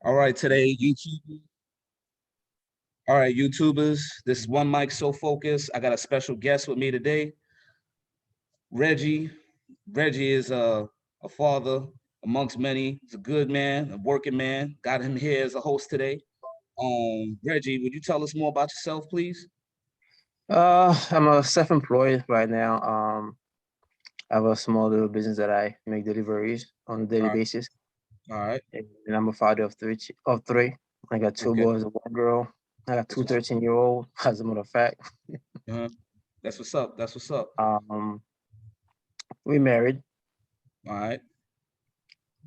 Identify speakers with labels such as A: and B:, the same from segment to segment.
A: All right, today, YouTube. All right, YouTubers, this is One Mic So Focused. I got a special guest with me today, Reggie. Reggie is a father amongst many. He's a good man, a working man. Got him here as a host today. Reggie, would you tell us more about yourself, please?
B: I'm a self-employed right now. I have a small little business that I make deliveries on a daily
A: All right,
B: basis,
A: all right,
B: and I'm a father of three. I got two
A: okay.
B: boys and one girl. I got
A: That's
B: two
A: what's
B: 13-year-old, as a matter of fact.
A: uh, that's what's up. That's what's up.
B: Um, we married
A: All right,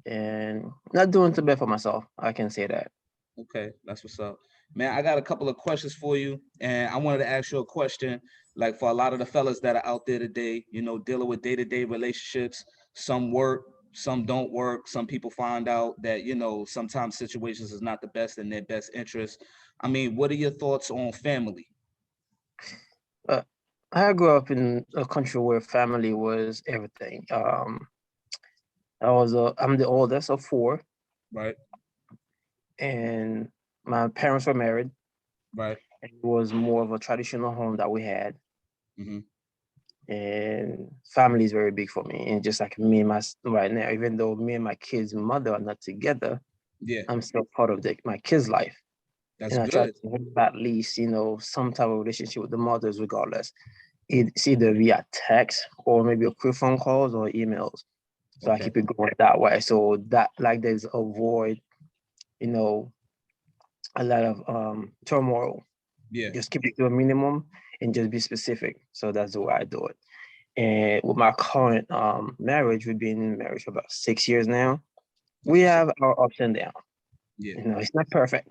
B: and not doing too bad for myself. I can say that.
A: okay, that's what's up. Man, I got a couple of questions for you, and I wanted to ask you a question. Like for a lot of the fellas that are out there today, dealing with day-to-day relationships, some work, some don't work. Some people find out that, sometimes situations is not the best in their best interest. I mean, what are your thoughts on family?
B: Uh, I grew up in a country where family was everything. I'm the oldest of four,
A: Right,
B: and my parents were married.
A: right.
B: And it was more of a traditional home that we had,
A: Hmm.
B: and family is very big for me. And just like me and right now, even though me and my kids' mother are not together,
A: Yeah,
B: I'm still part of my kids' life,
A: that's
B: and I try
A: good.
B: to have at least some type of relationship with the mothers, regardless. It's either via text or maybe a quick phone calls or emails. So I
A: Okay.
B: keep it going that way. So that like there's avoid you know a lot of turmoil.
A: Yeah.
B: Just keep it to a minimum and just be specific. So that's the way I do it. And with my current marriage, we've been married for about 6 years now.
A: That's
B: We
A: what's up.
B: have our ups and downs.
A: Yeah.
B: It's not perfect,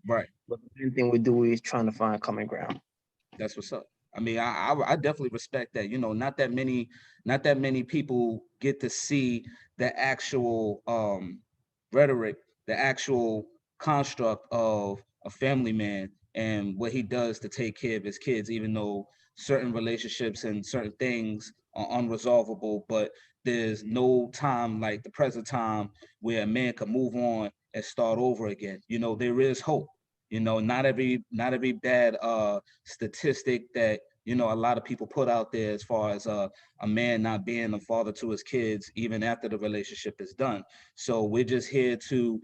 A: Right.
B: but the main thing we do is trying to find common ground.
A: That's what's up. I mean, I definitely respect that. Not that many people get to see the actual rhetoric, the actual construct of a family man and what he does to take care of his kids, even though certain relationships and certain things are unresolvable, but there's no time like the present time where a man can move on and start over again. There is hope. Not every bad statistic that a lot of people put out there as far as a man not being a father to his kids even after the relationship is done. So we're just here to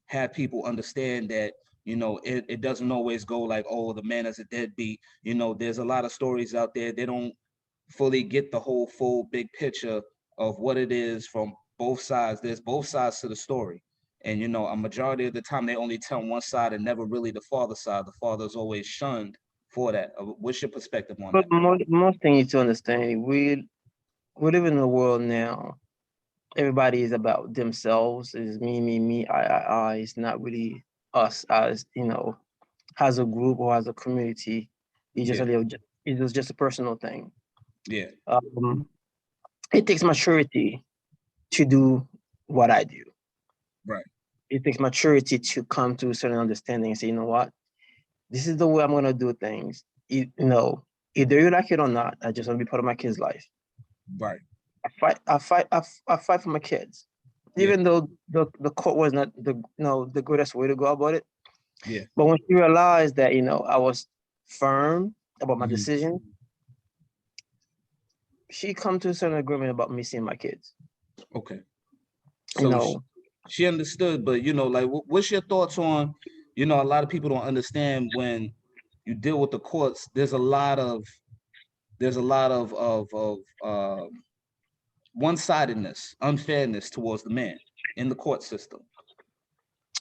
A: have people understand that it doesn't always go like, oh, the man is a deadbeat. There's a lot of stories out there. They don't fully get the whole full big picture of what it is from both sides. There's both sides to the story. And a majority of the time they only tell one side and never really the father side. The father's always shunned for that. What's your perspective on
B: But
A: that?
B: most thing you to understand, we live in a world now. Everybody is about themselves. Is me, me, me, I. It's not really us as as a group or as a community. It's just
A: Yeah,
B: a little. It's just a personal thing.
A: yeah,
B: Um, it takes maturity to do what I do.
A: right.
B: It takes maturity to come to a certain understanding and say, you know what, this is the way I'm gonna do things. Either you like it or not. I just want to be part of my kids' life.
A: Right.
B: I fight for my kids,
A: Yeah,
B: even though the court was not the greatest way to go about it.
A: yeah.
B: But when she realized that I was firm about my
A: Hmm.
B: decision, she come to a certain agreement about me seeing my kids.
A: Okay.
B: You
A: So
B: know,
A: she understood, but like, what's your thoughts on, a lot of people don't understand when you deal with the courts. There's a lot of one-sidedness, unfairness towards the man in the court system,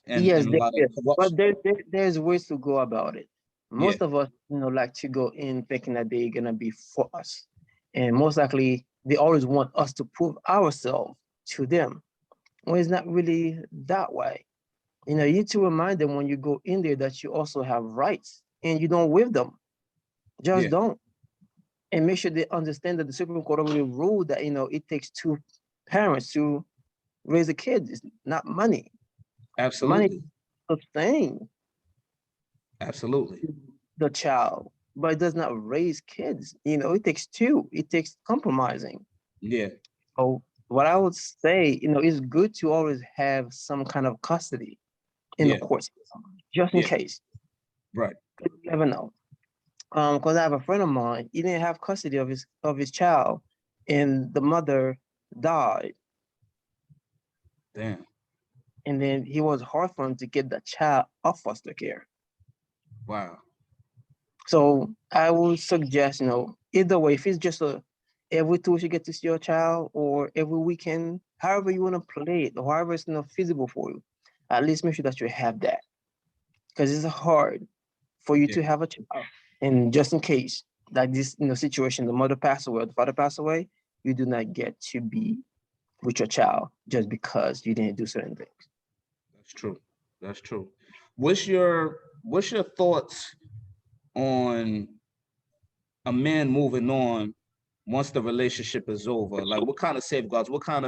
A: and
B: yes,
A: a lot of
B: but
A: corruption.
B: there's ways to go about it.
A: Yeah,
B: Most of us, like to go in thinking that they're gonna be for us, and most likely they always want us to prove ourselves to them. Well, it's not really that way. You need to remind them when you go in there that you also have rights, and you don't waive them. Just
A: yeah,
B: don't, and make sure they understand that the Supreme Court already ruled that it takes two parents to raise a kid. It's not money. Money is
A: absolutely,
B: a thing.
A: absolutely.
B: The child, but it does not raise kids. It takes two. It takes compromising.
A: Yeah,
B: So what I would say, it's good to always have some kind of custody. in the
A: Yeah.
B: court system, just in
A: Yeah.
B: case.
A: Right.
B: You never know. Because I have a friend of mine, he didn't have custody of his child, and the mother died.
A: Damn.
B: And then he was hard for him to get the child off foster care.
A: Wow.
B: So I would suggest, either way, if it's just every 2 weeks you get to see your child, or every weekend, however you want to play it, or however it's feasible for you, at least make sure that you have that. Because it's hard for you
A: Yeah.
B: to have a child. And just in case, like this, situation, the mother passed away, or the father passed away, you do not get to be with your child just because you didn't do certain things.
A: That's true. That's true. What's your thoughts on a man moving on once the relationship is over? Like, what kind of safeguards, what kind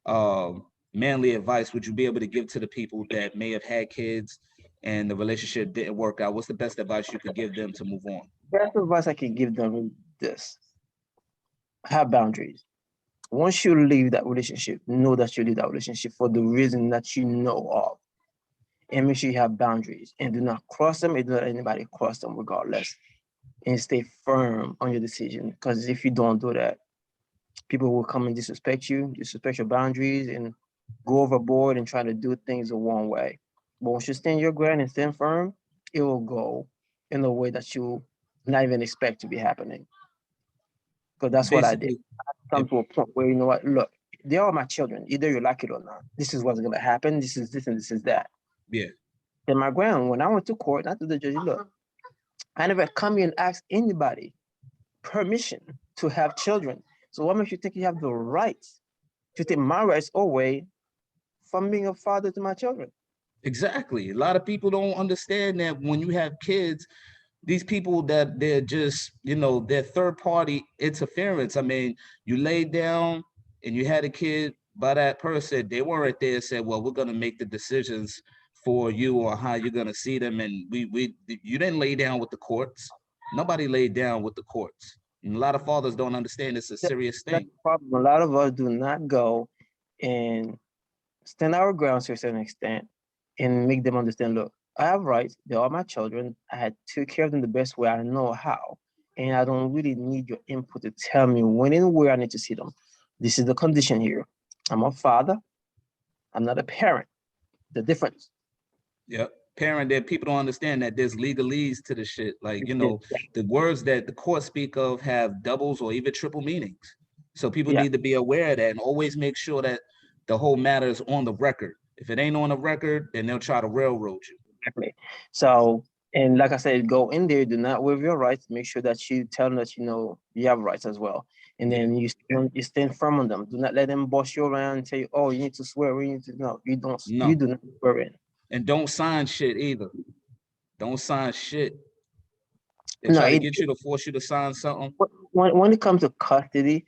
A: of manly advice would you be able to give to the people that may have had kids and the relationship didn't work out? What's the best advice you could give them to move on?
B: Best advice I can give them is this: have boundaries. Once you leave that relationship, know that you leave that relationship for the reason that you know of. And make sure you have boundaries and do not cross them and do not let anybody cross them regardless. And stay firm on your decision. Because if you don't do that, people will come and disrespect you, disrespect your boundaries, and go overboard and try to do things the wrong way. But once you stand your ground and stand firm, it will go in a way that you not even expect to be happening. Because that's what I did.
A: Basically,
B: I
A: yeah,
B: come to a point where, you know what, look, they are my children. Either you like it or not. This is what's going to happen. This is this and this is that.
A: yeah,
B: Then my ground, when I went to court, I told the judge, look, I never come here and ask anybody permission to have children. So what makes you think you have the right to take my rights away from being a father to my children?
A: exactly. A lot of people don't understand that when you have kids, these people that they're just, they're third party interference. I mean, you laid down and you had a kid by that person. They weren't there and said, well, we're going to make the decisions for you or how you're going to see them. And you didn't lay down with the courts. Nobody laid down with the courts. And a lot of fathers don't understand it's a serious
B: That's
A: thing.
B: the problem. A lot of us do not go and stand our ground to a certain extent and make them understand, look, I have rights. They are my children. I had to take care of them the best way I know how. And I don't really need your input to tell me when and where I need to see them. This is the condition here. I'm a father. I'm not a parent. The difference.
A: Yep. Parent, that people don't understand that there's legalese to the shit. Like,
B: Yeah.
A: the words that the court speak of have doubles or even triple meanings. So people
B: Yeah.
A: need to be aware of that and always make sure that the whole matter is on the record. If it ain't on the record, then they'll try to railroad you.
B: Exactly. So, and like I said, go in there, do not waive your rights. Make sure that you tell them that you have rights as well. And
A: Yeah.
B: then you stand firm on them. Do not let them boss you around and tell you, oh, you need to swear. You need to no, you
A: No.
B: do not swear in.
A: And don't sign shit either. Don't sign shit. They
B: No,
A: try to get you to force you to sign something.
B: when it comes to custody,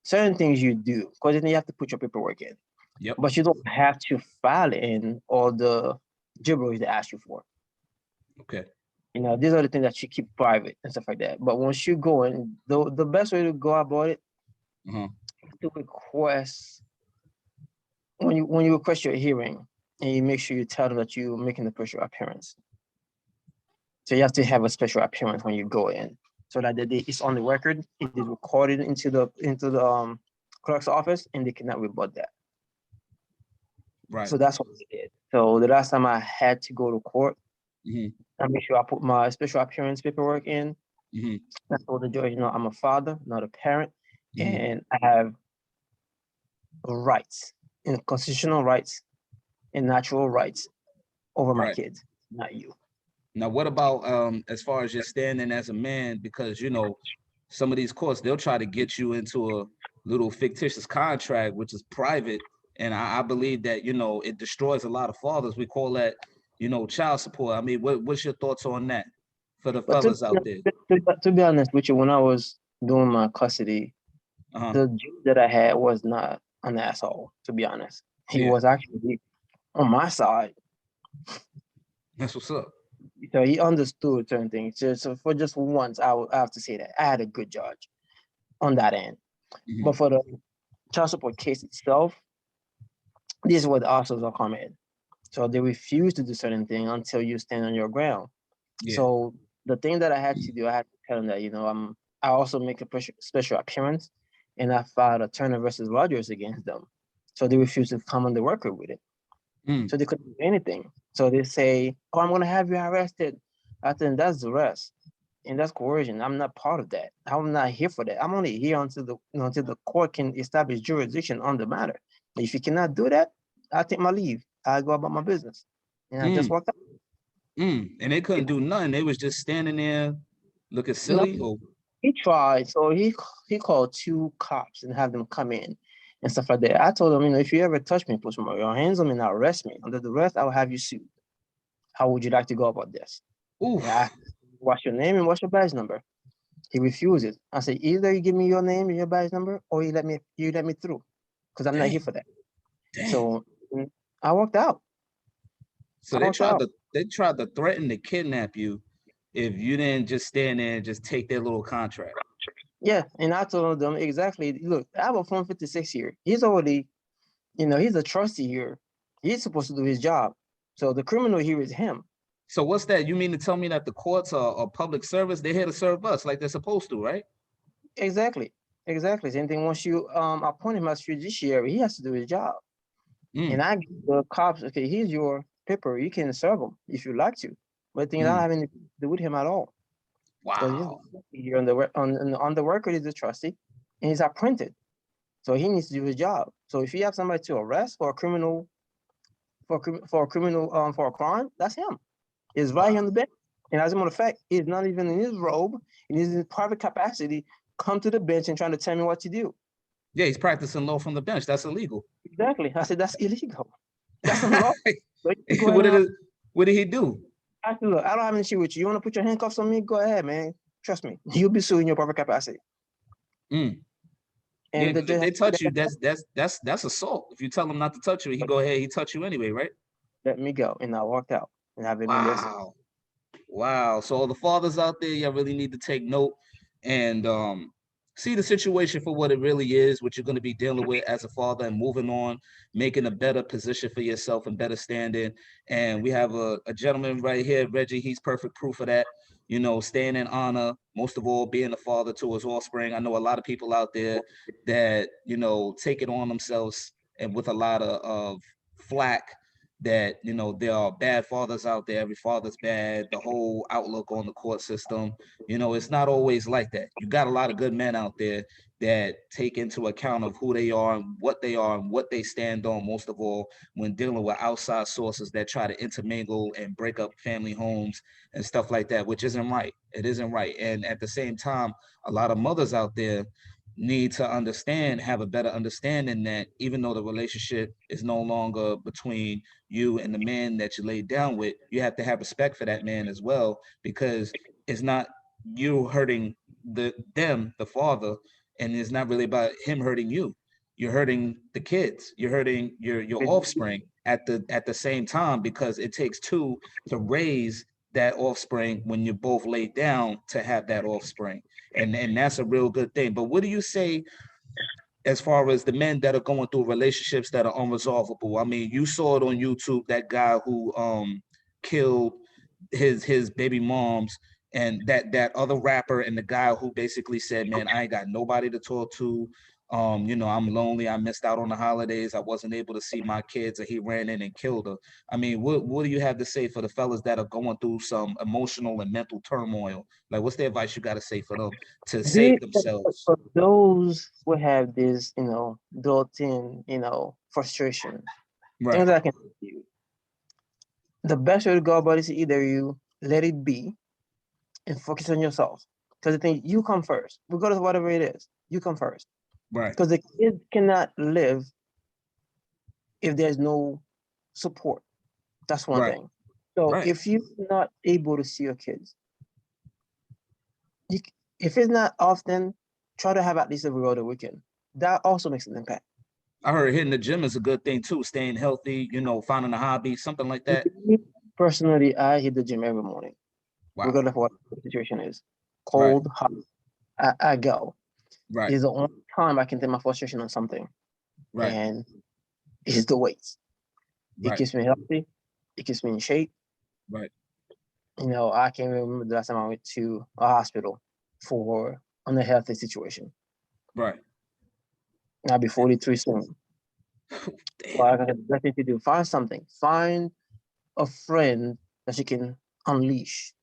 B: certain things you do, because then you have to put your paperwork in.
A: Yep.
B: But you don't have to file in all the gibberish they ask you for.
A: Okay.
B: These are the things that you keep private and stuff like that. But once you go in, the best way to go about it
A: Uh-huh.
B: is to request when you request your hearing, and you make sure you tell them that you're making the special appearance. So you have to have a special appearance when you go in, so that it's on the record, it is recorded into the clerk's office, and they cannot rebut that.
A: Right.
B: So that's what I did. So the last time I had to go to court,
A: Mm-hmm.
B: I make sure I put my special appearance paperwork in.
A: Mm-hmm.
B: I told the judge, I'm a father, not a parent,
A: Mm-hmm.
B: and I have rights, and constitutional rights and natural rights over my
A: Right.
B: kids, not you.
A: Now, what about as far as just standing as a man? Because some of these courts, they'll try to get you into a little fictitious contract, which is private, and I believe that it destroys a lot of fathers. We call that child support. I mean, what's your thoughts on that for the
B: But
A: fellas out there?
B: to be honest with you, when I was doing my custody,
A: Uh-huh.
B: the judge that I had was not an asshole, to be honest. He
A: Yeah,
B: was actually on my side.
A: that's what's up.
B: So he understood certain things. So for just once, I have to say that I had a good judge on that end.
A: Mm-hmm.
B: But for the child support case itself, this is where the officers are coming in. So they refuse to do certain things until you stand on your ground.
A: Yeah.
B: So the thing that I had to do, I had to tell them that, I also make a special appearance, and I filed a Turner versus Rogers against them. So they refused to come on the record with it.
A: Mm.
B: So they couldn't do anything. So they say, "Oh, I'm gonna have you arrested." I think that's arrest and that's coercion. I'm not part of that. I'm not here for that. I'm only here until until the court can establish jurisdiction on the matter. If you cannot do that, I'll take my leave. I'll go about my business. And I just
A: Mm.
B: walked out.
A: And they couldn't do nothing. They was just standing there looking
B: No,
A: silly. Or
B: he tried. So he called two cops and have them come in and stuff like that. I told him, if you ever touch me, put your hands on me and arrest me. Under the arrest, I will have you sued. How would you like to go about this? Yeah.
A: oof.
B: What's your name and what's your badge number? He refuses. I say, either you give me your name and your badge number, or you let me through, because I'm not here
A: Damn.
B: for that.
A: Damn.
B: So I walked out.
A: So
B: I
A: they
B: walked
A: tried
B: out.
A: to threaten to kidnap you if you didn't just stand there and just take their little contract.
B: Yeah, and I told them exactly. Look, I have a Form 56 here. He's already, he's a trustee here. He's supposed to do his job. So the criminal here is him.
A: So what's that? You mean to tell me that the courts are public service? They're here to serve us like they're supposed to, right?
B: Exactly. Exactly. Same thing. Once you appoint him as judiciary, he has to do his job. And
A: Mm.
B: I give the cops, okay, here's your paper. You can serve him if you like to. But the thing is, I don't
A: Mm.
B: have anything to do with him at all. Because he's
A: Wow.
B: here on the record, he's a trustee, and he's appointed. So he needs to do his job. So if you have somebody to arrest for a criminal for a crime, that's him. He's right here
A: Wow.
B: on the bench. And as a matter of fact, he's not even in his robe, in his private capacity, come to the bench and trying to tell me what to do.
A: Yeah, he's practicing law from the bench. That's illegal.
B: Exactly. I said that's illegal. That's unlawful. So you go
A: what
B: ahead
A: did
B: and
A: it, what did he do?
B: I said, look, I don't have an issue with you. You want to put your handcuffs on me? Go ahead, man. Trust me. You'll be sued in your private capacity.
A: Mm. Yeah,
B: And the
A: because if
B: judge
A: they touch you, that's assault. If you tell him not to touch you, he go ahead, he touch you anyway, right?
B: let me go. And I walked out. And I've been arrested.
A: Wow. Wow. So all the fathers out there, you really need to take note and see the situation for what it really is, what you're going to be dealing with as a father and moving on, making a better position for yourself and better standing. And we have a gentleman right here, Reggie. He's perfect proof of that. Staying in honor, most of all, being a father to his offspring. I know a lot of people out there that, take it on themselves and with a lot of flack that there are bad fathers out there. Every father's bad. The whole outlook on the court system, it's not always like that. You got a lot of good men out there that take into account of who they are and what they stand on, most of all when dealing with outside sources that try to intermingle and break up family homes and stuff like that, which isn't right. It isn't right. And at the same time, a lot of mothers out there need to have a better understanding that even though the relationship is no longer between you and the man that you laid down with, you have to have respect for that man as well, because it's not you hurting the father, and it's not really about him hurting you. You're hurting the kids. You're hurting your offspring at the same time, because it takes two to raise that offspring when you're both laid down to have that offspring. And that's a real good thing. But what do you say as far as the men that are going through relationships that are unresolvable? I mean, you saw it on YouTube, that guy who killed his baby moms, and that other rapper, and the guy who basically said, man, I ain't got nobody to talk to. I'm lonely. I missed out on the holidays. I wasn't able to see my kids, and he ran in and killed her. I mean, what do you have to say for the fellas that are going through some emotional and mental turmoil? Like, what's the advice you got to say for them to save themselves?
B: For those who have this, built-in, frustration, things
A: Right.
B: that I can tell you. The best way to go about it is either you let it be and focus on yourself. Because the thing, you come first, regardless of whatever it is, you come first.
A: Right.
B: Because the kid cannot live if there's no support. That's one
A: Right.
B: thing. So
A: Right.
B: if you're not able to see your kids, you, if it's not often, try to have at least every other weekend. That also makes an impact.
A: I heard hitting the gym is a good thing too. Staying healthy, finding a hobby, something like that.
B: Me, personally, I hit the gym every morning,
A: Wow.
B: regardless of what the situation is.
A: Right.
B: Cold, hot, I go.
A: Right.
B: It's the only time I can take my frustration on something,
A: Right.
B: and it's the weights. It
A: Right.
B: keeps me healthy. It keeps me in shape.
A: Right.
B: You know, I can't remember the last time I went to a hospital for unhealthy situation.
A: Right.
B: I'll be 43 soon. So
A: Damn.
B: I got the best thing to do. Find something. Find a friend that you can unleash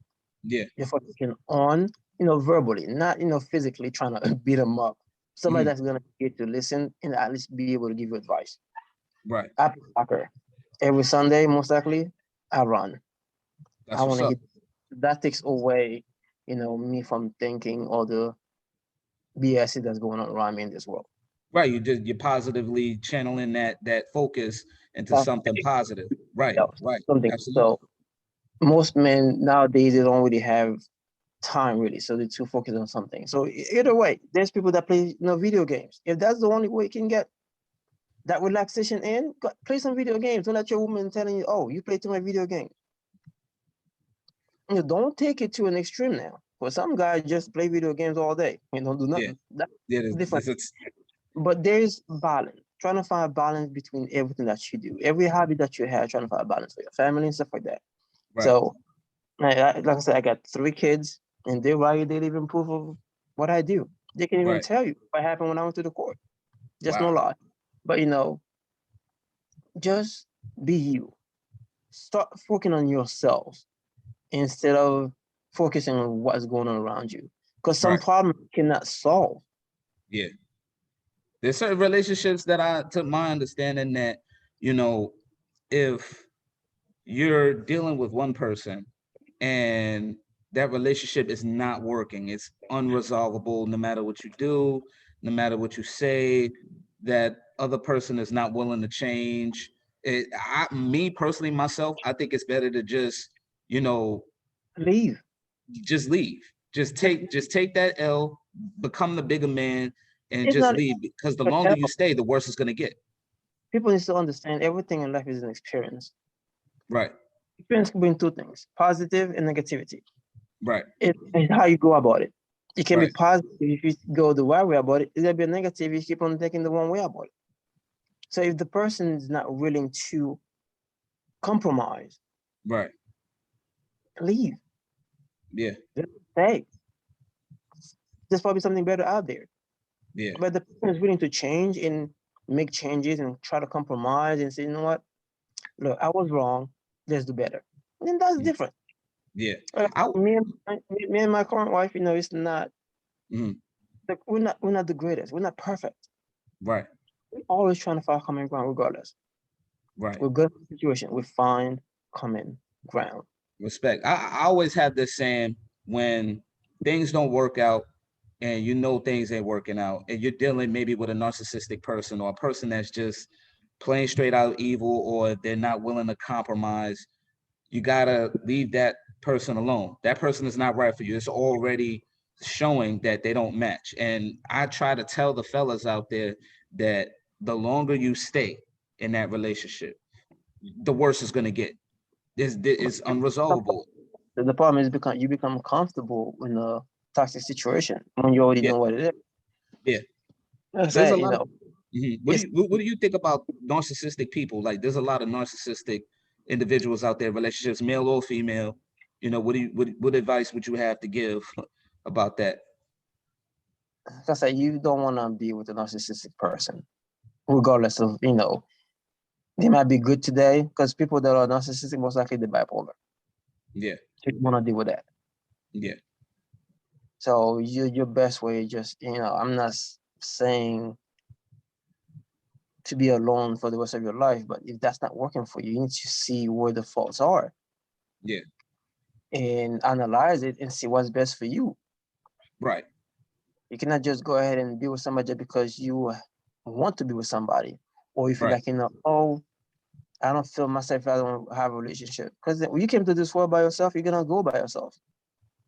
A: Yeah.
B: your frustration on, verbally, not, physically trying to beat them up. Somebody
A: Mhm.
B: that's gonna get to listen and at least be able to give you advice.
A: Right.
B: I play soccer every Sunday, most likely. I run. I
A: That's what's
B: want to
A: up.
B: get that takes away, me from thinking all the BS that's going on around me in this world.
A: Right. You're positively channeling that focus into
B: That's
A: something positive. Right.
B: yeah,
A: Right.
B: something.
A: Absolutely.
B: So most men nowadays they don't really have time really, so they're too focused on something. So either way, there's people that play video games. If that's the only way you can get that relaxation in, play some video games. Don't let your woman telling you, oh, you play too much video games. Don't take it to an extreme now. For some guys just play video games all day and don't do
A: Yeah.
B: nothing. That's
A: Yeah.
B: different.
A: It's
B: But there's balance. Trying to find a balance between everything that you do, every hobby that you have, trying to find a balance for your family and stuff like that.
A: right.
B: So, like I said, I got 3 kids, and they're right. They live in proof of what I do. They can even
A: Right.
B: tell you what happened when I went to the court. Just no
A: Wow.
B: lie. But just be you. Start focusing on yourself instead of focusing on what's going on around you. Because some
A: Right.
B: problems you cannot solve.
A: Yeah. There's certain relationships that I took my understanding that, you know, if you're dealing with one person and that relationship is not working, it's unresolvable no matter what you do, no matter what you say, that other person is not willing to change. Me personally, myself, I think it's better to just, you know,
B: Leave.
A: just leave.
B: Just
A: Just take that L, become the bigger man, and
B: it's
A: just
B: not
A: leave. Because the
B: a
A: longer you
B: L.
A: stay, the worse it's gonna get.
B: People need to understand everything in life is an experience.
A: Right,
B: Experience can bring two things, positive and negativity.
A: right,
B: It's how you go about it. It can be
A: right,
B: positive if you go the right way about it. It's gonna be a negative if you keep on taking the wrong way about it. So if the person is not willing to compromise,
A: right.
B: leave.
A: Yeah,
B: Just stay. There's probably something better out there.
A: yeah.
B: But the person is willing to change and make changes and try to compromise and say, you know what? Look, I was wrong. Let's do better. And that's
A: Mm,
B: different.
A: yeah. I
B: Me and my current wife, it's not
A: mhm,
B: like we're not the greatest. We're not perfect.
A: right,
B: We're always trying to find common ground, regardless.
A: right.
B: We're good in the situation. We find common ground.
A: Respect. I always have this saying, when things don't work out and you know things ain't working out, and you're dealing maybe with a narcissistic person or a person that's just plain straight out evil, or they're not willing to compromise, you gotta leave that person alone. That person is not right for you. It's already showing that they don't match. And I try to tell the fellas out there that the longer you stay in that relationship, the worse it's gonna get. This is unresolvable.
B: The problem is you become comfortable in a toxic situation when you already
A: Yeah,
B: know what it is.
A: yeah.
B: Like I
A: There's a
B: said,
A: lot of
B: it's
A: what do you think about narcissistic people? Like, there's a lot of narcissistic individuals out there, relationships, male or female. What advice would you have to give about that?
B: like I said, you don't want to be with a narcissistic person, regardless of they might be good today because people that are narcissistic most likely they're bipolar.
A: Yeah,
B: So you want to deal with that.
A: yeah,
B: So your best way just I'm not saying to be alone for the rest of your life, but if that's not working for you, you need to see where the faults are
A: yeah.
B: and analyze it and see what's best for you.
A: Right,
B: You cannot just go ahead and be with somebody just because you want to be with somebody, or you feel
A: right.
B: like oh, I don't feel myself. I don't have a relationship because when you came to this world by yourself, you're gonna go by yourself.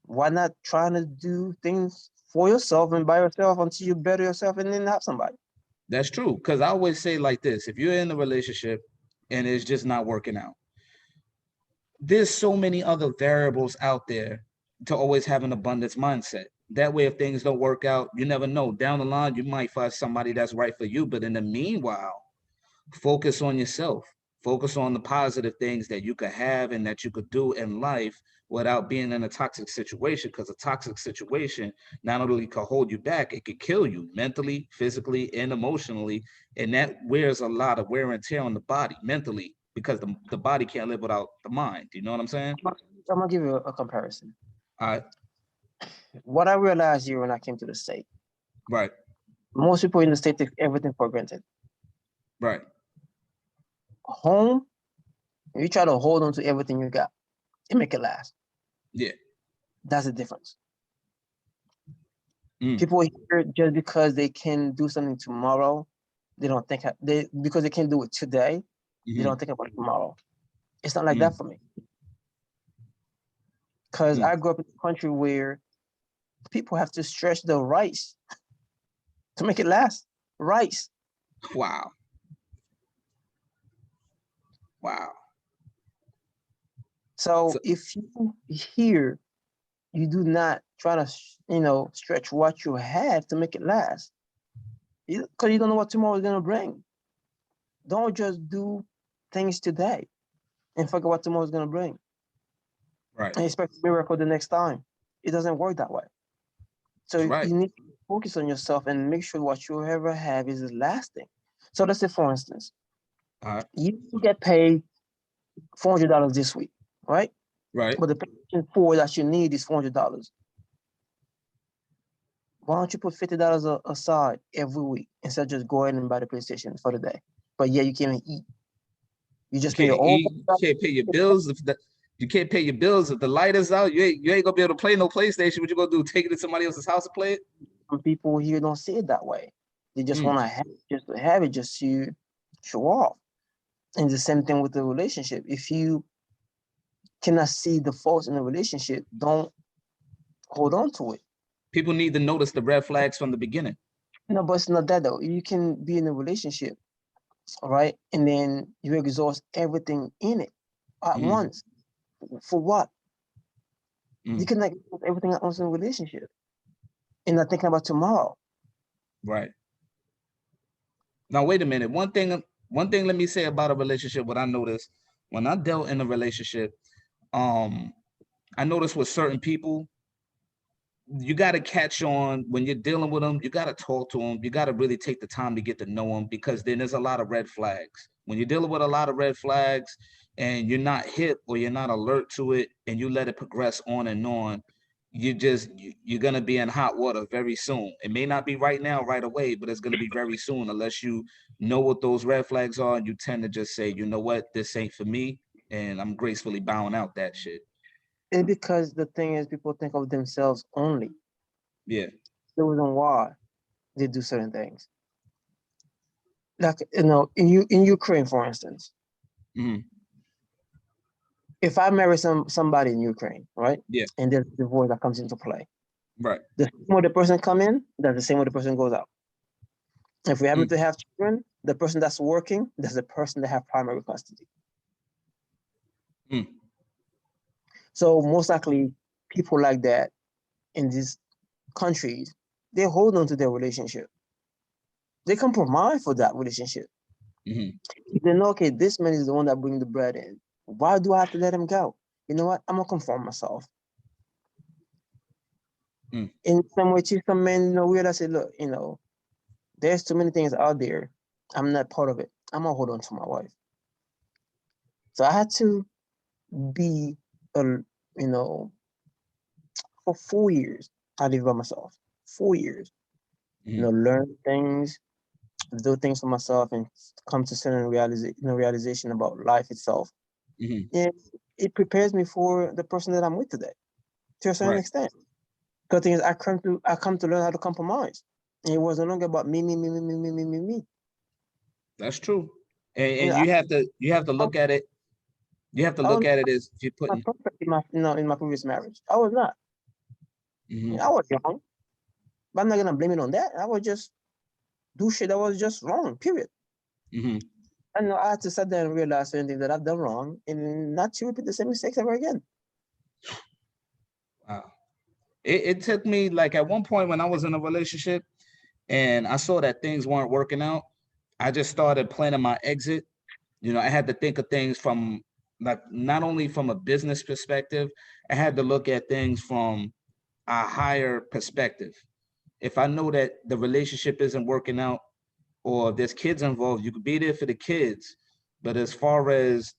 B: Why not trying to do things for yourself and by yourself until you better yourself and then have somebody?
A: That's true. Because I always say like this: if you're in a relationship and it's just not working out, there's so many other variables out there to always have an abundance mindset. That way, if things don't work out, you never know. Down the line, you might find somebody that's right for you. But in the meanwhile, focus on yourself. Focus on the positive things that you could have and that you could do in life without being in a toxic situation, because a toxic situation not only can hold you back, it could kill you mentally, physically, and emotionally. And that wears a lot of wear and tear on the body mentally, because the body can't live without the mind. You know what I'm saying?
B: I'm gonna give you a comparison.
A: All right.
B: What I realized here when I came to the state,
A: Right.
B: most people in the state take everything for granted.
A: Right.
B: Home, you try to hold on to everything you got and make it last.
A: Yeah.
B: That's the difference.
A: Mm.
B: People here, just because they can do something tomorrow, they don't think because they can't do it today, they don't think about tomorrow. It's not like that for me. Because I grew up in a country where people have to stretch the rice to make it last. Rice.
A: Wow. Wow.
B: So if you here, you do not try to, stretch what you have to make it last, because you don't know what tomorrow is gonna bring. Don't just do things today and forget what tomorrow is gonna bring.
A: Right.
B: And expect a miracle the next time. It doesn't work that way. So you need to focus on yourself and make sure what you ever have is lasting. So let's say, for instance, you get paid $400 this week, right?
A: Right.
B: But the payment for that you need is $400. Why don't you put $50 aside every week instead of just going and buy the PlayStation for the day? But yeah, you can't even eat. You just pay your own.
A: You can't pay your bills you can't pay your bills if the light is out. You ain't gonna be able to play no PlayStation. What you gonna do? Take it to somebody else's house to play it?
B: Some people here don't see it that way. They just want to have it just to show off. And the same thing with the relationship. If you cannot see the faults in the relationship, don't hold on to it.
A: People need to notice the red flags from the beginning.
B: No, but it's not that though. You can be in a relationship, all right, and then you exhaust everything in it at once. For what? You can exhaust everything at once in a relationship and not thinking about tomorrow.
A: Right. Now wait a minute. One thing let me say about a relationship, what I noticed when I dealt in a relationship, I noticed with certain people, you got to catch on when you're dealing with them. You got to talk to them. You got to really take the time to get to know them, because then there's a lot of red flags. When you're dealing with a lot of red flags and you're not hip or you're not alert to it and you let it progress on and on, you're going to be in hot water very soon. It may not be right now, right away, but it's going to be very soon unless you know what those red flags are. And you tend to just say, you know what, this ain't for me. And I'm gracefully bowing out that shit.
B: And because the thing is, people think of themselves only.
A: Yeah.
B: The reason why they do certain things. Like, in Ukraine, for instance, if I marry somebody in Ukraine, right?
A: Yeah.
B: And there's divorce that comes into play.
A: Right.
B: The same way the person come in, that's the same way the person goes out. If we happen to have children, the person that's working, that's the person that have primary custody. So most likely, people like that in these countries, they hold on to their relationship. They compromise for that relationship. They know, okay, this man is the one that brings the bread in. Why do I have to let him go? You know what? I'm gonna conform myself. In some way, some men, realize, say, look, there's too many things out there. I'm not part of it. I'm gonna hold on to my wife. So I had to be, for 4 years, I lived by myself. 4 years. Learn things, do things for myself, and come to certain realization about life itself. And it prepares me for the person that I'm with today, to a certain extent. Because things I come to learn how to compromise. And it was no longer about me.
A: That's true. And you have to look at it. You have to look at it as if you're putting
B: in my previous marriage. I was not. I was young, but I'm not gonna blame it on that. I would just do shit that was just wrong. Period. And I had to sit there and realize certain things that I've done wrong, and not to repeat the same mistakes ever again.
A: Wow. It took me, like, at one point when I was in a relationship and I saw that things weren't working out, I just started planning my exit. You know, I had to think of things from, like, not only from a business perspective, I had to look at things from a higher perspective. If I know that the relationship isn't working out, or there's kids involved, you could be there for the kids. But as far as,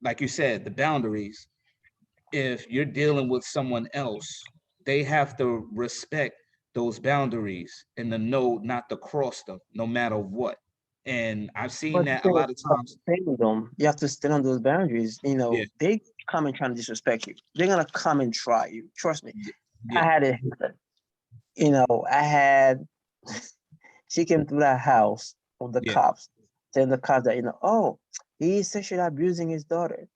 A: like you said, the boundaries, if you're dealing with someone else, they have to respect those boundaries and to know not to cross them no matter what. And I've seen
B: But
A: that a
B: you
A: lot of
B: have
A: times.
B: to stay with them. You have to stand on those boundaries.
A: Yeah,
B: They come and try to disrespect you. They're gonna come and try you. Trust me.
A: yeah,
B: I
A: yeah,
B: had it happen. I had she came to that house with the
A: yeah.
B: cops, telling the cops that, oh, he's sexually abusing his daughter.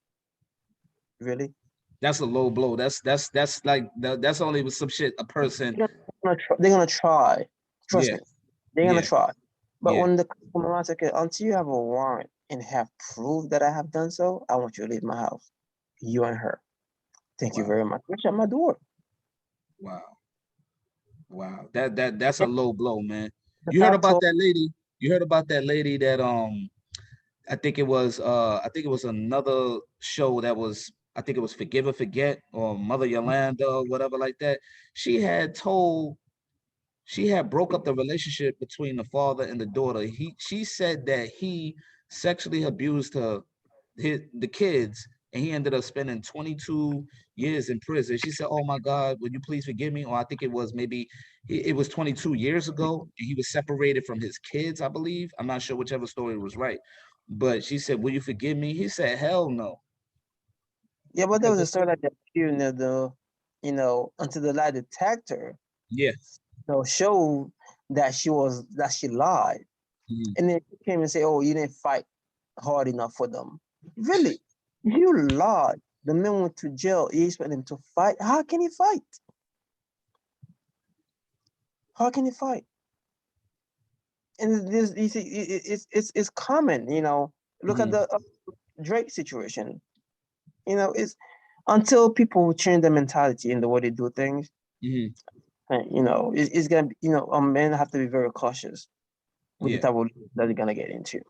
B: Really?
A: That's a low blow. That's like that's only with some shit a person.
B: They're gonna try. Trust
A: Yeah,
B: me. They're gonna
A: yeah,
B: try. But
A: yeah.
B: when the cops come around, say, okay, until you have a warrant and have proof that I have done so, I want you to leave my house. You and her. Thank you
A: Wow,
B: very much. I shut my door.
A: wow, wow. That's a low blow, man.
B: The
A: You heard
B: cop
A: about
B: told
A: that lady? You heard about that lady that I think it was another show that was, I think it was Forgive or Forget or Mother Yolanda or whatever like that. She had told, she had broke up the relationship between the father and the daughter. She said that he sexually abused the kids, and he ended up spending 22 years in prison. She said, "Oh my God, would you please forgive me?" Or I think it was maybe it was 22 years ago, and he was separated from his kids, I believe. I'm not sure whichever story was right, but she said, "Will you forgive me?" He said, "Hell no,"
B: yeah, but there
A: because
B: was a
A: the
B: story
A: thing,
B: like that too, until the lie detector,
A: yeah,
B: showed that she lied.
A: mhm.
B: And then he came and say, oh, you didn't fight hard enough for them. Really? You lied. The man went to jail. You expect him to fight? How can he fight? How can he fight? And this, you see, it's common. Look at
A: Mhm.
B: the Drake situation. It's until people change their mentality in the way they do things.
A: Mhm.
B: It's gonna be, a man have to be very cautious with the
A: Yeah,
B: type of that they're gonna get into.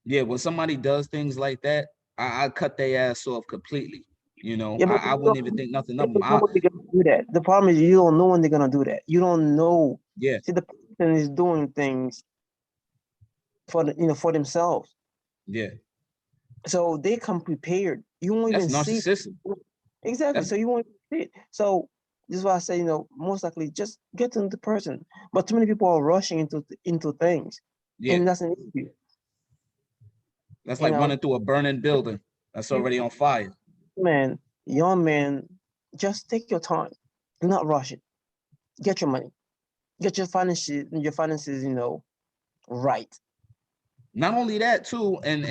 A: yeah. When somebody does things like that, I cut their ass off completely. You know,
B: Yeah, but
A: I wouldn't even think nothing
B: you
A: of them.
B: don't know when they're gonna do that. The problem is you don't know when they're gonna do that. You don't know.
A: Yeah,
B: See, the person is doing things for themselves,
A: yeah.
B: so they come prepared. You won't
A: That's
B: even see it.
A: narcissistic.
B: Exactly.
A: That's
B: So you won't even see it. So this is why I say, most likely just get to know the person. But too many people are rushing into things,
A: yeah.
B: and that's an issue.
A: That's
B: You
A: like
B: know,
A: running through a burning building that's already on fire.
B: man, young man, just take your time. Do not rush it. Get your money. Get your finances, right.
A: Not only that too, and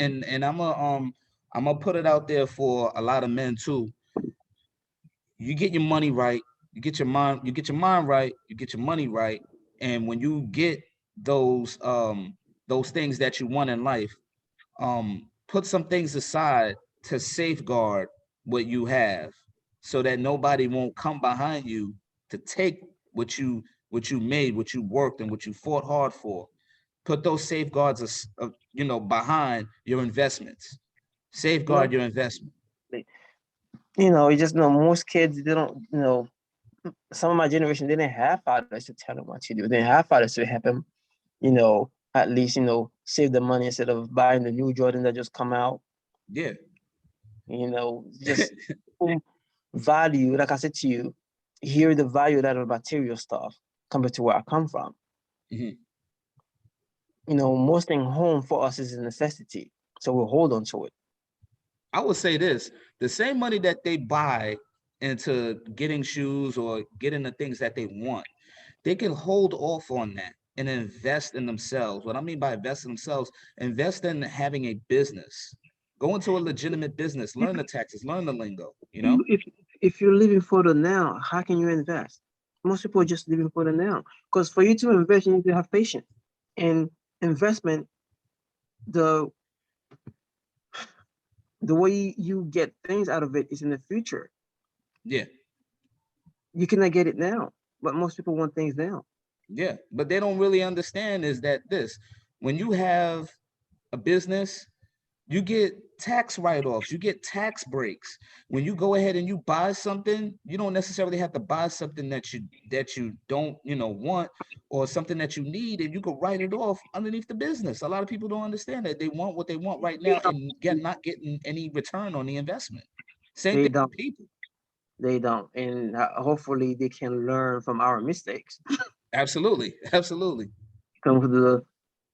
A: I'm gonna put it out there for a lot of men too. You get your money right, you get your mind right, you get your money right, and when you get those things that you want in life, put some things aside to safeguard what you have, so that nobody won't come behind you to take what you made, what you worked, and what you fought hard for. Put those safeguards, behind your investments.
B: No,
A: Safeguard your investment.
B: you just know most kids they don't. Some of my generation they didn't have fathers to tell them what to do. They didn't have fathers to help them. At least save the money instead of buying the new Jordan that just come out.
A: Yeah.
B: Just value. Like I said to you, hear the value of that material stuff compared to where I come from.
A: Mhm.
B: Most thing home for us is a necessity, so we'll hold on to it.
A: I would say this: the same money that they buy into getting shoes or getting the things that they want, they can hold off on that and invest in themselves. What I mean by invest in themselves, invest in having a business. Go into a legitimate business, learn the taxes, learn the lingo, you know?
B: If if you're living for the now, how can you invest? Most people are just living for the now. Because for you to invest, you need to have patience. And investment, the the way you get things out of it is in the future.
A: Yeah,
B: You cannot get it now. But most people want things now.
A: yeah. But they don't really understand is that this, when you have a business, You get tax write-offs, you get tax breaks. When you go ahead and you buy something, you don't necessarily have to buy something that you don't, want, or something that you need, and you can write it off underneath the business. A lot of people don't understand that. They want what they want right
B: They
A: now
B: don't.
A: and not getting any return on the investment. Same
B: They
A: thing
B: don't.
A: with people.
B: They don't. And hopefully they can learn from our mistakes.
A: Absolutely. Absolutely.
B: Come to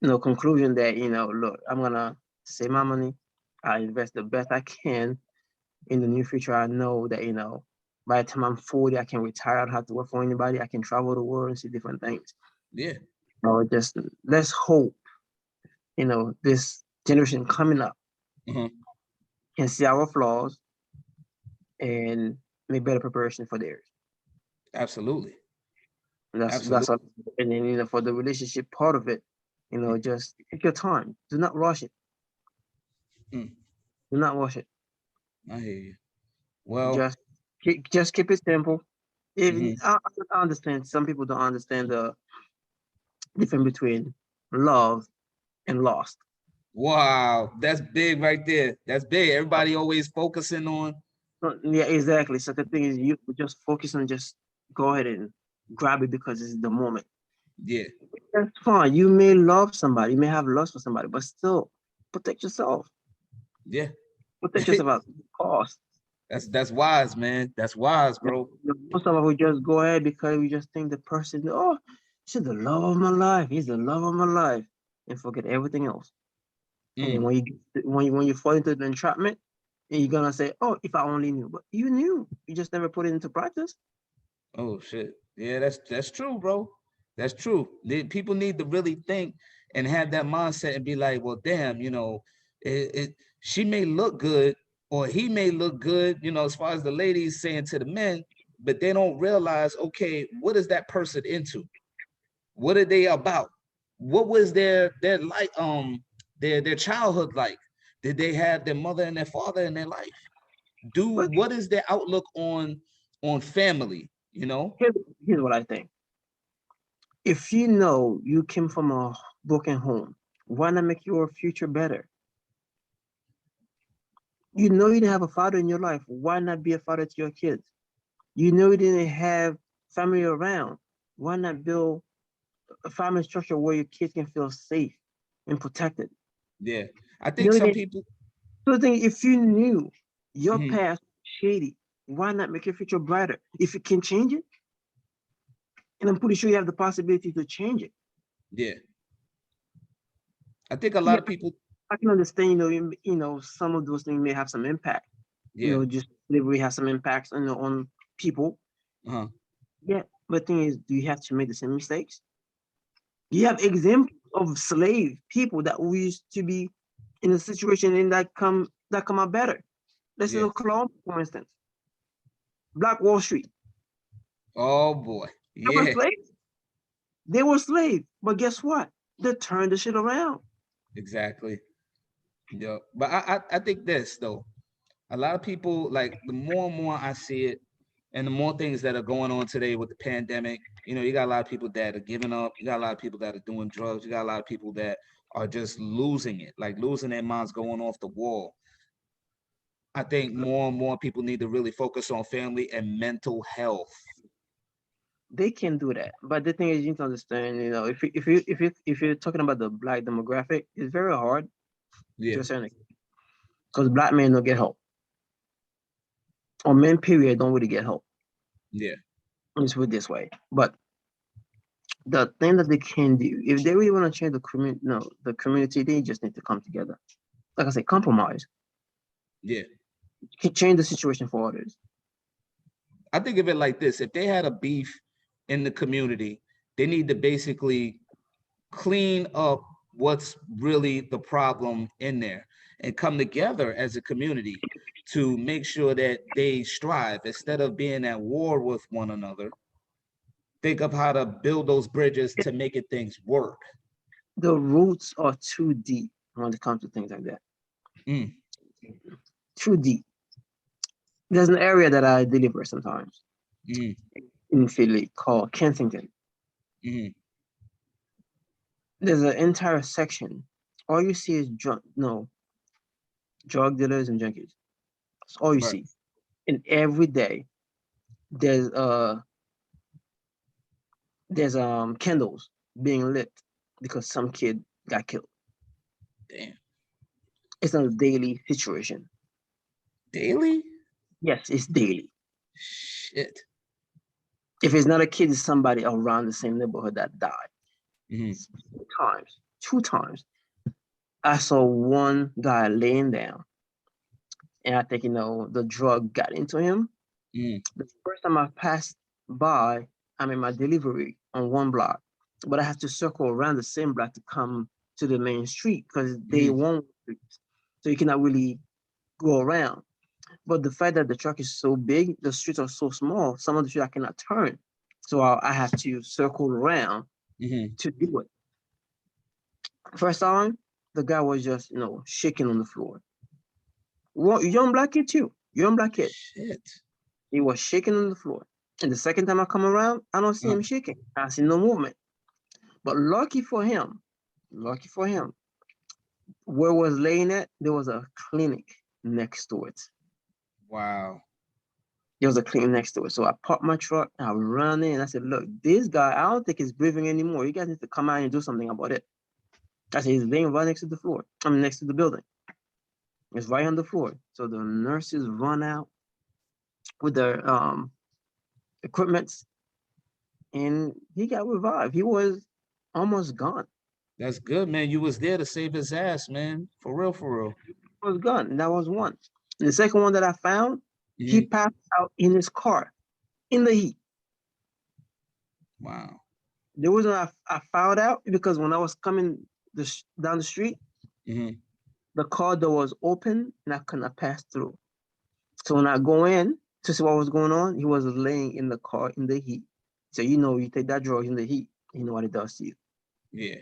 B: the conclusion that, look, I'm gonna save my money. I invest the best I can in the near future. I know that, by the time I'm 40, I can retire. I don't have to work for anybody. I can travel the world and see different things.
A: Yeah.
B: Just let's hope, this generation coming up
A: Uh-huh.
B: can see our flaws and make better preparation for theirs.
A: Absolutely.
B: That's
A: Absolutely.
B: all. And then, for the relationship part of it, just take your time. Do not rush it.
A: Mm,
B: Do not rush it.
A: I hear you. Well,
B: Just keep it simple. Even
A: mhm.
B: I understand some people don't understand the difference between love and lost.
A: Wow, that's big right there. That's big. Everybody always focusing on.
B: Yeah, exactly. So the thing is, you just focus on just go ahead and grab it because it's the moment.
A: Yeah.
B: That's fine. You may love somebody, you may have lust for somebody, but still protect yourself.
A: Yeah.
B: Protect yourself at cost.
A: That's wise, man. That's wise, bro.
B: Most of us we just go ahead because we just think the person, oh, she's the love of my life. He's the love of my life, and forget everything else. And then
A: Mm.
B: when you fall into the entrapment, and you're gonna say, "Oh, if I only knew," but you knew, you just never put it into practice.
A: Oh shit. Yeah, that's true, bro. That's true. People need to really think and have that mindset and be like, well, damn, she may look good or he may look good, as far as the ladies saying to the men, but they don't realize, okay, what is that person into? What are they about? What was their like their childhood like? Did they have their mother and their father in their life?
B: But
A: What is their outlook on family?
B: here's, here's what I think: if you know you came from a broken home, why not make your future better? You know you didn't have a father in your life. Why not be a father to your kids? You know you didn't have family around. Why not build a family structure where your kids can feel safe and protected?
A: Yeah. I
B: You
A: think
B: know you
A: some
B: didn't.
A: people.
B: So the thing, if you knew your
A: Mhm.
B: past shady, why not make your future brighter? If you can change it, and I'm pretty sure you have the possibility to change it.
A: Yeah. I think a lot
B: Yeah,
A: of people.
B: I can understand. Some of those things may have some impact.
A: Yeah.
B: Just slavery has some impacts on people.
A: Uh-huh.
B: Yeah, but the thing is, do you have to make the same mistakes? You have examples of slave people that we used to be in a situation in that come out better. Let's say
A: Yeah.
B: Colombia, for instance, Black Wall Street.
A: Oh boy.
B: They were
A: Yeah.
B: slaves. They were slaves, but guess what? They turned the shit around.
A: Exactly. Yeah. But I think this though. A lot of people, like, the more and more I see it, and the more things that are going on today with the pandemic, you got a lot of people that are giving up. You got a lot of people that are doing drugs. You got a lot of people that are just losing it, like losing their minds, going off the wall. I think more and more people need to really focus on family and mental health.
B: They can do that, but the thing is, you need to understand. If you're talking about the black demographic, it's very hard
A: Yeah.
B: to a certain extent because black men don't get help, or men period don't really get help.
A: Yeah.
B: Let's put it this way. But the thing that they can do, if they really want to change the community, no, the community, they just need to come together. Like I said, compromise.
A: Yeah.
B: Can change the situation for others.
A: I think of it like this: if they had a beef in the community, they need to basically clean up what's really the problem in there and come together as a community to make sure that they strive instead of being at war with one another. Think of how to build those bridges to make it things work.
B: The roots are too deep when it comes to things like that.
A: Mm,
B: Too deep. There's an area that I deliver sometimes
A: mm,
B: in Philly called Kensington.
A: mm,
B: There's an entire section. All you see is drunk. No, drug dealers and junkies. That's all you
A: Right.
B: see. And every day there's candles being lit because some kid got killed.
A: Damn.
B: It's not a daily situation.
A: Daily?
B: Yes, it's daily.
A: Shit.
B: If it's not a kid, it's somebody around the same neighborhood that died.
A: Hmm.
B: Two times. I saw one guy laying down, and I think the drug got into him.
A: Mm.
B: The first time I passed by, I'm in my delivery on one block, but I have to circle around the same block to come to the main street because they
A: Hmm.
B: won't, so you cannot really go around. But the fact that the truck is so big, the streets are so small, some of the streets I cannot turn. So I have to circle around
A: Hmm.
B: to do it. First time, the guy was just, shaking on the floor. Well, young black kid too. Young black kid.
A: Shit.
B: He was shaking on the floor. And the second time I come around, I don't see
A: Uh,
B: him shaking. I see no movement. But lucky for him, where was laying at, there was a clinic next to it.
A: wow.
B: There was a clinic next to it. So I parked my truck and I ran in and I said, look, this guy, I don't think he's breathing anymore. You guys need to come out and do something about it. I said, he's laying right next to the floor. I mean, next to the building. It's right on the floor. So the nurses run out with their equipment and he got revived. He was almost gone.
A: That's good, man. You was there to save his ass, man. For real, for real.
B: He was gone. And that was one. And the second one that I found, he
A: Hmm.
B: passed out in his car in the heat.
A: Wow.
B: The reason I found out because when I was coming down the street,
A: Hmm.
B: the car door was open and I could not pass through. So when I go in to see what was going on, he was laying in the car in the heat. So you take that drug in the heat, you know what it does to you.
A: Yeah.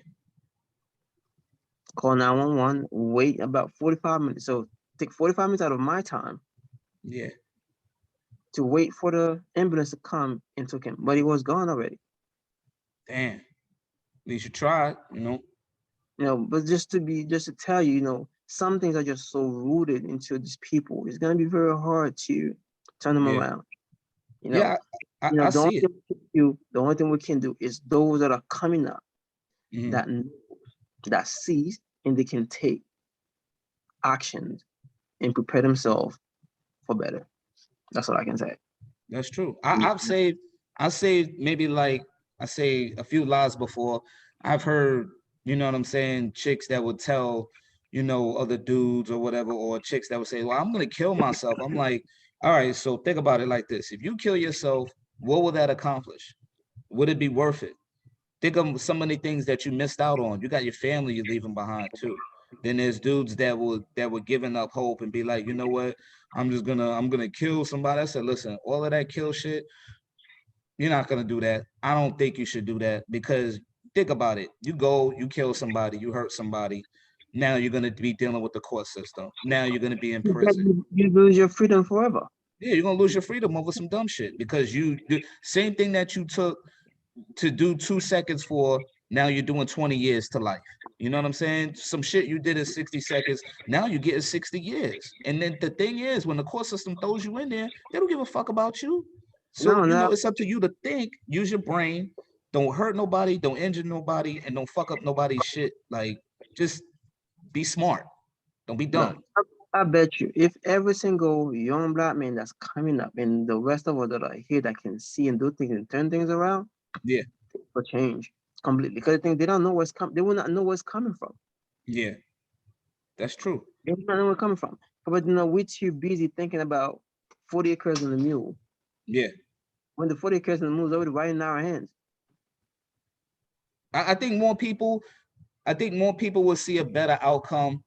B: Call 911, wait about 45 minutes. So take 45 minutes out of my time
A: Yeah.
B: to wait for the ambulance to come and took him. But he was gone already.
A: Damn. At least you tried, you know.
B: But just to tell you, some things are just so rooted into these people. It's gonna be very hard to turn them
A: Yeah.
B: around. You know,
A: Yeah. I
B: the only
A: see it.
B: thing we can do, is those that are coming up
A: Hmm.
B: that that sees and they can take actions and prepare themselves for better. That's all I can say.
A: That's true. I saved maybe like I say a few lies before. I've heard, you know what I'm saying, chicks that would tell, other dudes or whatever, or chicks that would say, well, I'm gonna kill myself. I'm like, all right, so think about it like this. If you kill yourself, what will that accomplish? Would it be worth it? Think of so many things that you missed out on. You got your family you're leaving behind too. Then there's dudes that were giving up hope and be like, you know what? I'm gonna kill somebody. I said, listen, all of that kill shit, you're not gonna do that. I don't think you should do that because think about it. You go, you kill somebody, you hurt somebody. Now you're gonna be dealing with the court system. Now you're gonna be in prison.
B: You lose your freedom forever.
A: Yeah, you're gonna lose your freedom over some dumb shit because you do same thing that you took to do 2 seconds for, now you're doing 20 years to life. You know what I'm saying? Some shit you did in 60 seconds, now you're getting 60 years. And then the thing is, when the court system throws you in there, they don't give a fuck about you. So,
B: No, no,
A: it's up to you to think, use your brain, don't hurt nobody, don't injure nobody, and don't fuck up nobody's shit. Like, just be smart. Don't be
B: no.
A: dumb.
B: I bet you, if every single young black man that's coming up and the rest of us that are here that can see and do things and turn things around,
A: Yeah,
B: for change completely. Because they don't know what's coming. They will not know what's coming from.
A: yeah, that's true.
B: They will not know where it's coming from. But we're too busy thinking about 40 acres and a mule.
A: Yeah.
B: When the 40 acres and the mule is already right in our hands.
A: I think more people, will see a better outcome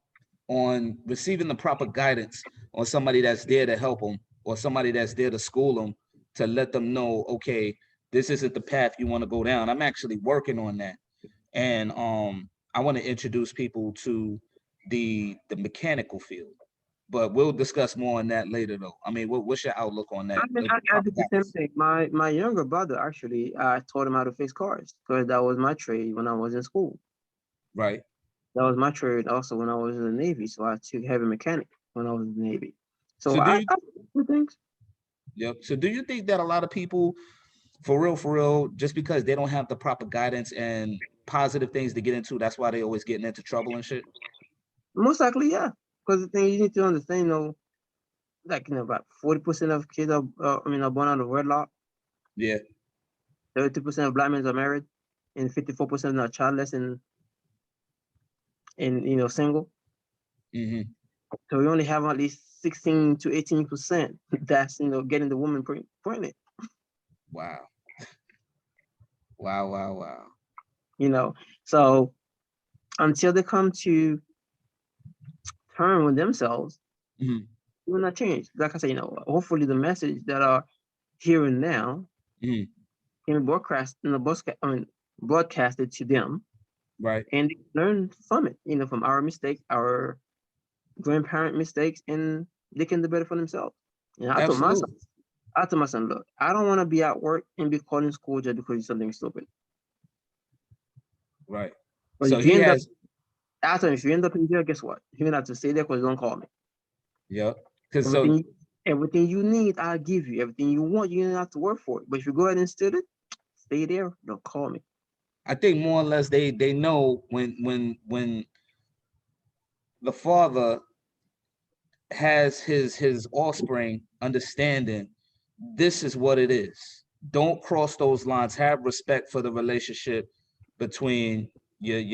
A: on receiving the proper guidance on somebody that's there to help them or somebody that's there to school them to let them know, okay, this isn't the path you want to go down. I'm actually working on that. And I want to introduce people to the mechanical field. But we'll discuss more on that later though. I mean, what's your outlook on
B: I
A: that?
B: mean, I did the same thing. My younger brother, actually, I taught him how to fix cars because that was my trade when I was in school.
A: Right.
B: That was my trade also when I was in the Navy. So I took heavy mechanic when I was in the Navy. So
A: So do you
B: I do things.
A: yep. So do you think that a lot of people, for real, just because they don't have the proper guidance and positive things to get into, that's why they always getting into trouble and shit?
B: Most likely, yeah. Because the thing you need to understand, like about 40% of kids are born out of wedlock.
A: Yeah.
B: 32% of black men are married, and 54% are childless and single.
A: Mm-hmm.
B: So we only have at least 16 to 18% that's getting the woman pregnant.
A: Wow. Wow. Wow. Wow.
B: You know, so until they come to term with themselves,
A: Mm-hmm.
B: it will not change. Like I said, hopefully the message that are here and now
A: Mm-hmm.
B: can be broadcasted to them,
A: Right.
B: and they learn from it. From our mistakes, our grandparent mistakes, and they can do better for themselves. I told my son,
A: Absolutely.
B: look, I don't want to be at work and be called in school just because you're something stupid.
A: Right.
B: But
A: So
B: if you
A: he
B: end up,
A: has,
B: I told him, if you end up in jail, guess what? You're gonna have to stay there because don't call me.
A: yep. Because so
B: Everything, everything you need, I'll give you. Everything you want, you're gonna have to work for it. But if you go ahead and steal it, stay there. Don't call me.
A: I think more or less they know when the father has his offspring understanding this is what it is. Don't cross those lines. Have respect for the relationship between your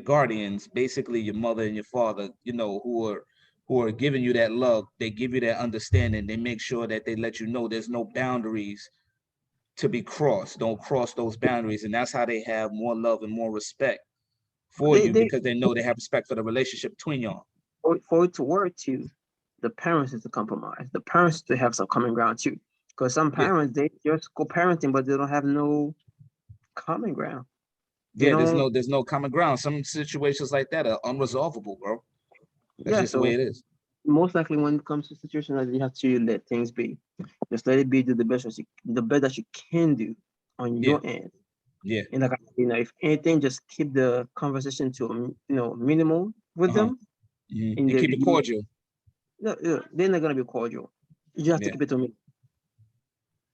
A: guardians, basically your mother and your father, who are giving you that love. They give you that understanding. They make sure that they let you know there's no boundaries to be crossed. Don't cross those boundaries. And that's how they have more love and more respect for
B: They
A: you,
B: they
A: because they know they have respect for the relationship between y'all.
B: for it to work too, the parents is to compromise. The parents to have some common ground too. Because some
A: Yeah.
B: parents they just co-parenting, but they don't have no common ground. They
A: Yeah,
B: don't.
A: there's no common ground. Some situations like that are unresolvable, bro. That's
B: Yeah.
A: just the way
B: So
A: it is.
B: most likely when it comes to situations like that, you have to let things be. Just let it be. Do the best that you can do on
A: Yeah,
B: your end.
A: yeah.
B: And like if anything, just keep the conversation to minimal with
A: Uh-huh.
B: them.
A: Hmm.
B: And
A: And keep it cordial.
B: no, they're not gonna be cordial. You have to
A: Yeah,
B: keep it to me.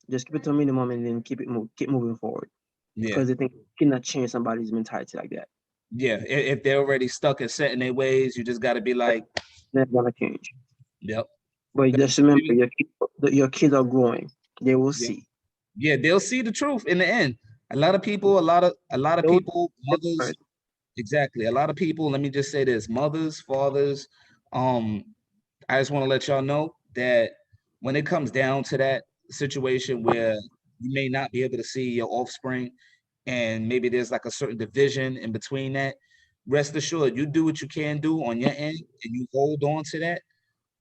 B: Just keep it to a minimum and then keep moving forward
A: yeah,
B: because they think you cannot change somebody's mentality like that.
A: yeah. If they're already stuck and set in their ways, you just got to be like,
B: They're not gonna change.
A: yep.
B: But just remember, your kids are growing. They will
A: Yeah,
B: see.
A: yeah. They'll see the truth in the end. A lot of
B: They will
A: people, mothers,
B: different.
A: exactly. A lot of people. Let me just say this: mothers, fathers. Um, I just want to let y'all know that when it comes down to that situation where you may not be able to see your offspring, and maybe there's like a certain division in between that, rest assured, you do what you can do on your end and you hold on to that.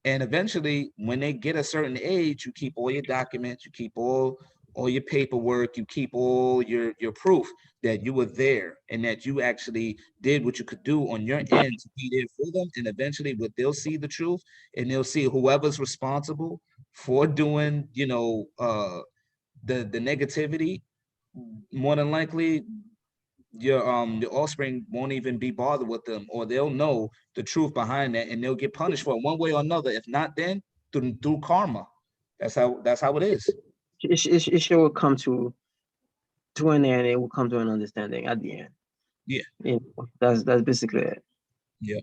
A: And eventually, when they get a certain age, you keep all your documents, you keep all your paperwork, you keep all your proof that you were there and that you actually did what you could do on your end to be there for them. And eventually, what they'll see the truth, and they'll see whoever's responsible for doing, the negativity. More than likely, your offspring won't even be bothered with them, or they'll know the truth behind that and they'll get punished for it one way or another. If not, then through karma. That's how it is.
B: It sure will come to an end. It will come to an understanding at the end.
A: Yeah,
B: That's basically it.
A: yeah.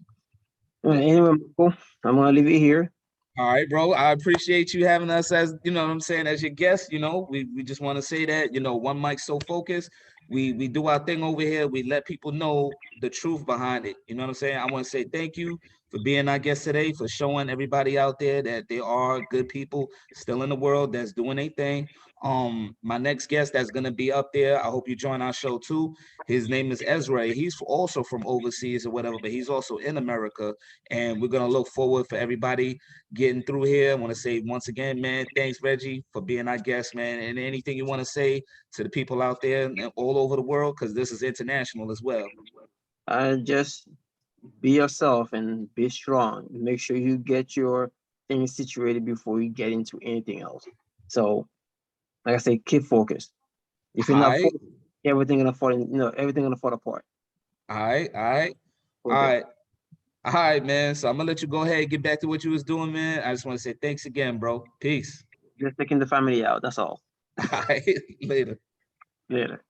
B: All right, anyway, Michael, I'm gonna leave it here.
A: All right, bro. I appreciate you having us as, what I'm saying, as your guest. We just want to say that, one mic so focused. We do our thing over here. We let people know the truth behind it. You know what I'm saying? I want to say thank you for being our guest today, for showing everybody out there that there are good people still in the world that's doing their thing. My next guest that's gonna be up there, I hope you join our show too. His name is Ezra. He's also from overseas or whatever, but he's also in America. And we're gonna look forward for everybody getting through here. I want to say once again, man, thanks, Reggie, for being our guest, man. And anything you want to say to the people out there and all over the world, because this is international as well.
B: Just be yourself and be strong. Make sure you get your things situated before you get into anything else. So, like I say, keep focused. If you're
A: All
B: not
A: right,
B: focused, everything gonna fall apart.
A: all right, all right, all
B: Okay.
A: right. All right, man. So I'm gonna let you go ahead and get back to what you was doing, man. I just want to say thanks again, bro. Peace.
B: Just taking the family out. That's all.
A: All right, later.
B: Later.